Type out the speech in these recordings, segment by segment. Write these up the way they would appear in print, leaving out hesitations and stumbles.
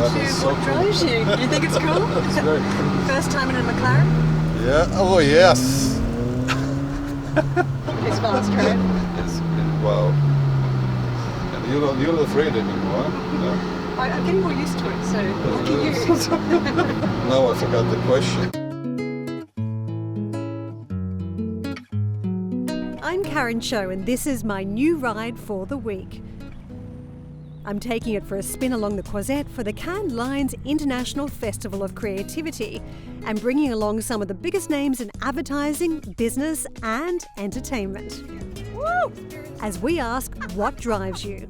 What drives you? Do you think it's cool? It's very cool. First time in a McLaren? Yeah. Oh yes. It's fast, right? It's wow. And you're not afraid anymore. No? I'm getting more used to it, so lucky you. Now I forgot the question. I'm Karen Cho, and this is my new ride for the week. I'm taking it for a spin along the Croisette for the Cannes Lions International Festival of Creativity and bringing along some of the biggest names in advertising, business and entertainment. Woo! As we ask, what drives you?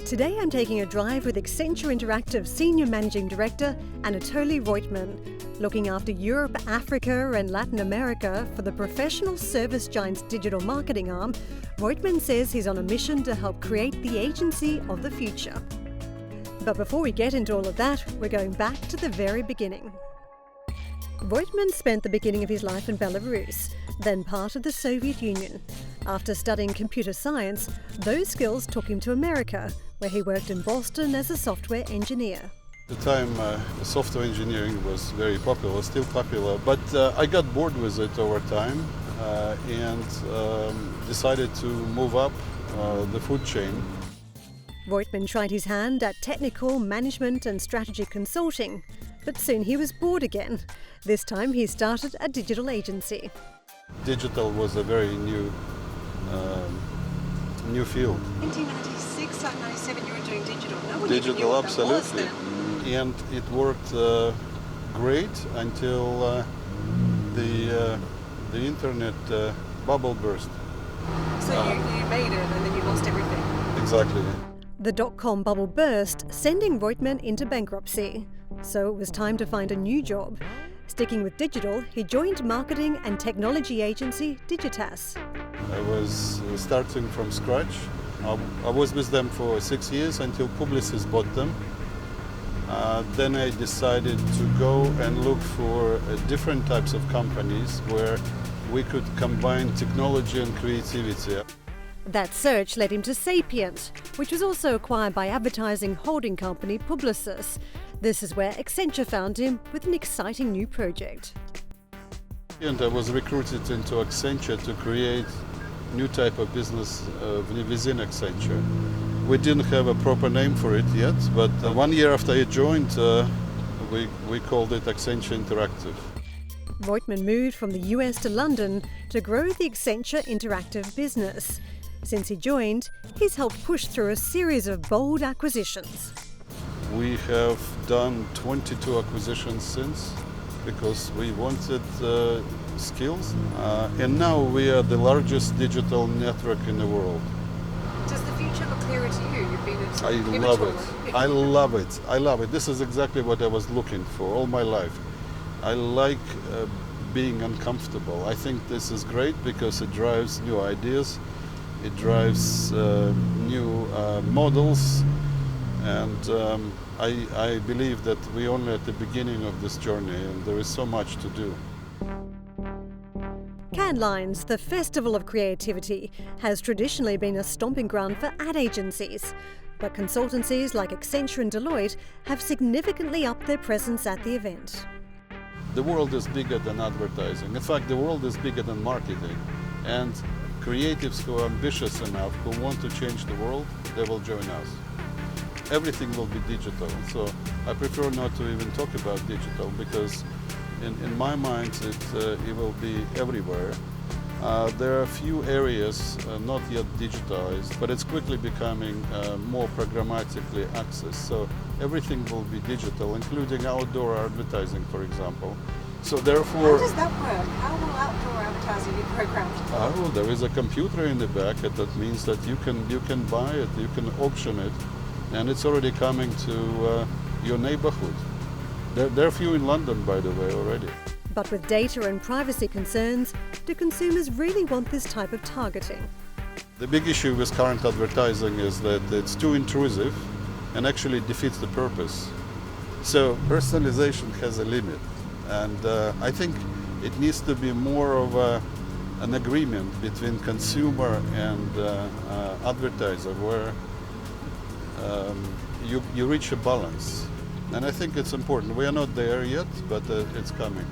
Today I'm taking a drive with Accenture Interactive Senior Managing Director Anatoly Roytman, looking after Europe, Africa and Latin America for the professional service giant's digital marketing arm. Roytman says he's on a mission to help create the agency of the future. But before we get into all of that, we're going back to the very beginning. Roytman spent the beginning of his life in Belarus, then part of the Soviet Union. After studying computer science, those skills took him to America, where he worked in Boston as a software engineer. At the time, software engineering was very popular, still popular, but I got bored with it over time and decided to move up the food chain. Roytman tried his hand at technical, management and strategy consulting, but soon he was bored again. This time he started a digital agency. Digital was a very new field. 1996 and 97 you were doing digital. No one even knew Digital, what that was absolutely. then. And it worked great until the internet bubble burst. So you made it and then you lost everything. Exactly. The dot-com bubble burst, sending Roytman into bankruptcy. So it was time to find a new job. Sticking with digital, he joined marketing and technology agency Digitas. I was starting from scratch. I was with them for 6 years until Publicis bought them. Then I decided to go and look for different types of companies where we could combine technology and creativity. That search led him to Piant, which was also acquired by advertising holding company Publicis. This is where Accenture found him with an exciting new project. And I was recruited into Accenture to create new type of business within Accenture. We didn't have a proper name for it yet, but 1 year after I joined, we called it Accenture Interactive. Roytman moved from the US to London to grow the Accenture Interactive business. Since he joined, he's helped push through a series of bold acquisitions. We have done 22 acquisitions since because we wanted skills. And now we are the largest digital network in the world. Does the future look clearer to you? You've been at I love it. I love it. I love it. This is exactly what I was looking for all my life. I like being uncomfortable. I think this is great because it drives new ideas. It drives new models. And I believe that we're only at the beginning of this journey and there is so much to do. Cannes Lions, the festival of creativity, has traditionally been a stomping ground for ad agencies. But consultancies like Accenture and Deloitte have significantly upped their presence at the event. The world is bigger than advertising. In fact, the world is bigger than marketing. And creatives who are ambitious enough, who want to change the world, they will join us. Everything will be digital. So I prefer not to even talk about digital because in my mind it will be everywhere. There are a few areas not yet digitalized, but it's quickly becoming more programmatically accessed. So everything will be digital, including outdoor advertising, for example. So therefore, how does that work? How will outdoor advertising be programmed? Oh, there is a computer in the back, and that means that you can buy it, you can auction it, and it's already coming to your neighborhood. There are a few in London, by the way, already. But with data and privacy concerns, do consumers really want this type of targeting? The big issue with current advertising is that it's too intrusive and actually defeats the purpose. So personalization has a limit, and I think it needs to be more of an agreement between consumer and advertiser, where you reach a balance. And I think it's important. We are not there yet, but it's coming.